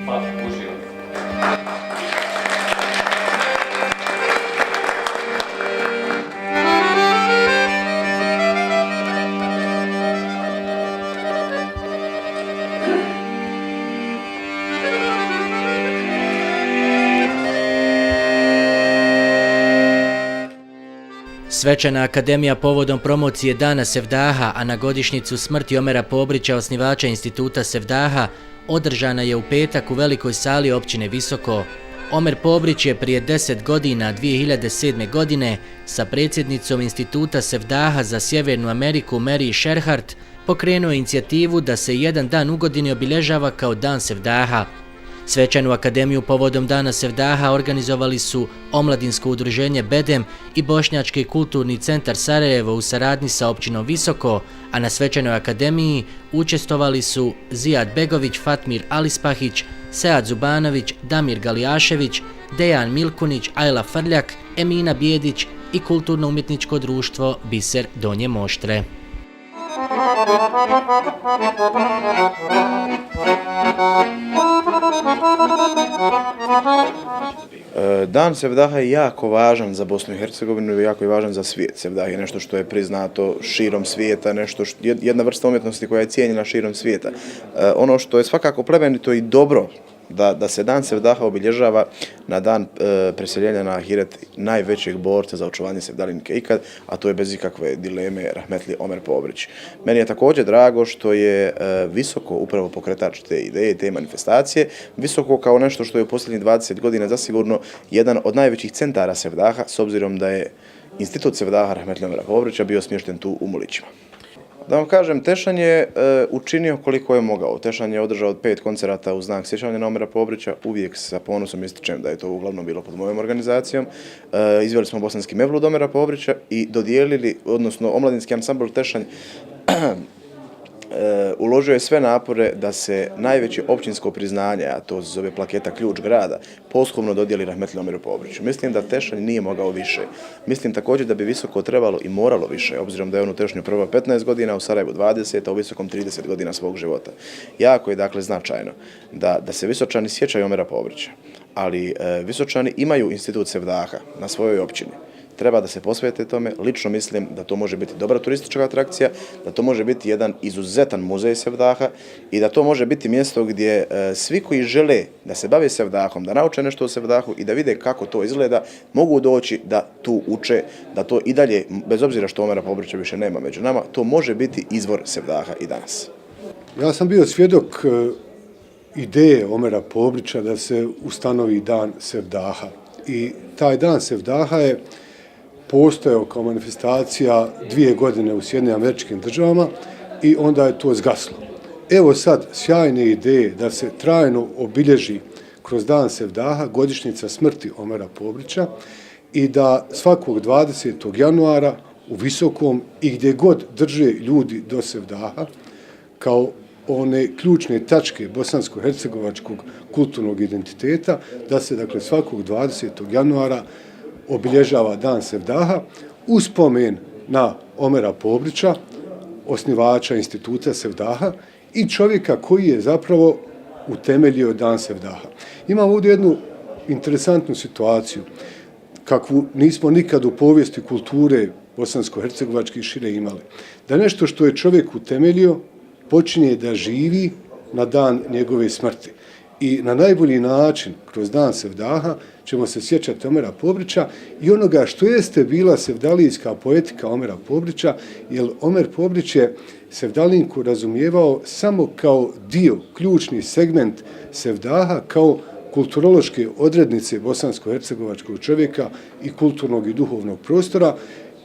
Pa, uživo. Svečana akademija povodom promocije Dana Sevdaha, a na godišnjicu smrti Omera Pobrića, osnivača instituta Sevdaha, održana je u petak u velikoj sali općine Visoko. Omer Pobrić je prije 10 godina, 2007. godine, sa predsjednicom instituta Sevdaha za Sjevernu Ameriku Mary Sherhart pokrenuo inicijativu da se jedan dan u godini obilježava kao Dan Sevdaha. Svečanu akademiju povodom Dana Sevdaha organizovali su Omladinsko udruženje Bedem i Bošnjački kulturni centar Sarajevo u saradnji sa općinom Visoko, a na svečanoj akademiji učestvovali su Zijad Begović, Fatmir Alispahić, Sead Zubanović, Damir Galijašević, Dejan Milkunić, Ajla Frljak, Emina Bijedić i kulturno-umjetničko društvo Biser Donje Moštre. Dan Sevdaha je jako važan za Bosnu i Hercegovinu i jako je važan za svijet. Sevdah je nešto što je priznato širom svijeta, jedna vrsta umjetnosti koja je cijenjena širom svijeta. Ono što je svakako plemenito i dobro da se Dan Sevdaha obilježava na dan preseljenja na ahiret najvećeg borca za očuvanje sevdalinke ikad, a to je bez ikakve dileme rahmetli Omer Pobrić. Meni je također drago što je Visoko upravo pokretač te ideje, te manifestacije. Visoko kao nešto što je u posljednjih 20 godina zasigurno jedan od najvećih centara Sevdaha, s obzirom da je institut Sevdaha rahmetli Omera Pobrića bio smješten tu u Mulićima. Da vam kažem, Tešan je učinio koliko je mogao. Tešan je održao 5 koncerata u znak sjećanja na Omera Pobrića. Uvijek sa ponosom ističem da je to uglavnom bilo pod mojom organizacijom. Izveli smo bosanski mevlud Omera Pobrića i dodijelili, odnosno omladinski ansambl Tešan uložio je sve napore da se najveće općinsko priznanje, a to se zove plaketa Ključ grada, posthumno dodijeli rahmetli Omeru Pobriću. Mislim da Tešanj nije mogao više. Mislim također da bi Visoko trebalo i moralo više, obzirom da je on u Tešnju prva 15 godina, u Sarajevu 20, a u Visokom 30 godina svog života. Jako je dakle značajno da se Visočani sjećaju Omera Pobrića, ali Visočani imaju institut Sevdaha na svojoj općini. Treba da se posvete tome. Lično mislim da to može biti dobra turistička atrakcija, da to može biti jedan izuzetan muzej Sevdaha i da to može biti mjesto gdje svi koji žele da se bave Sevdahom, da nauče nešto o Sevdahu i da vide kako to izgleda, mogu doći da tu uče, da to i dalje, bez obzira što Omera Pobrića više nema među nama, to može biti izvor Sevdaha i danas. Ja sam bio svjedok ideje Omera Pobrića da se ustanovi Dan Sevdaha. I taj Dan Sevdaha je postojao kao manifestacija 2 godine u Sjedinjenim Američkim Državama i onda je to zgaslo. Evo sad sjajne ideje da se trajno obilježi kroz Dan Sevdaha godišnjica smrti Omera Pobrića i da svakog 20. januara u Visokom i gdje god drže ljudi do Sevdaha kao one ključne tačke bosansko-hercegovačkog kulturnog identiteta, da se dakle svakog 20. januara obilježava Dan Sevdaha u spomen na Omera Pobrića, osnivača instituta Sevdaha i čovjeka koji je zapravo utemeljio Dan Sevdaha. Imamo ovdje jednu interesantnu situaciju, kakvu nismo nikad u povijesti kulture bosansko-hercegovačke i šire imali. Da nešto što je čovjek utemeljio počinje da živi na dan njegove smrti. I na najbolji način, kroz Dan Sevdaha, ćemo se sjećati Omera Pobrića i onoga što jeste bila sevdalijska poetika Omera Pobrića, jer Omer Pobrić je sevdalinku razumijevao samo kao dio, ključni segment Sevdaha, kao kulturološke odrednice bosansko-hercegovačkog čovjeka i kulturnog i duhovnog prostora.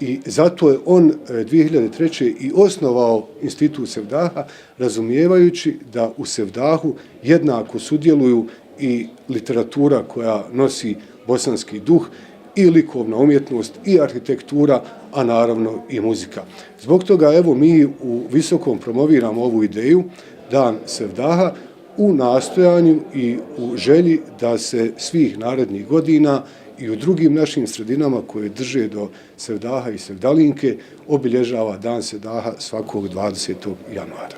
I zato je on 2003. i osnovao institut Sevdaha, razumijevajući da u Sevdahu jednako sudjeluju i literatura koja nosi bosanski duh, i likovna umjetnost, i arhitektura, a naravno i muzika. Zbog toga evo mi u Visokom promoviramo ovu ideju Dan Sevdaha u nastojanju i u želji da se svih narednih godina i u drugim našim sredinama koje drže do Sevdaha i Sevdalinke obilježava Dan Sevdaha svakog 20. januara.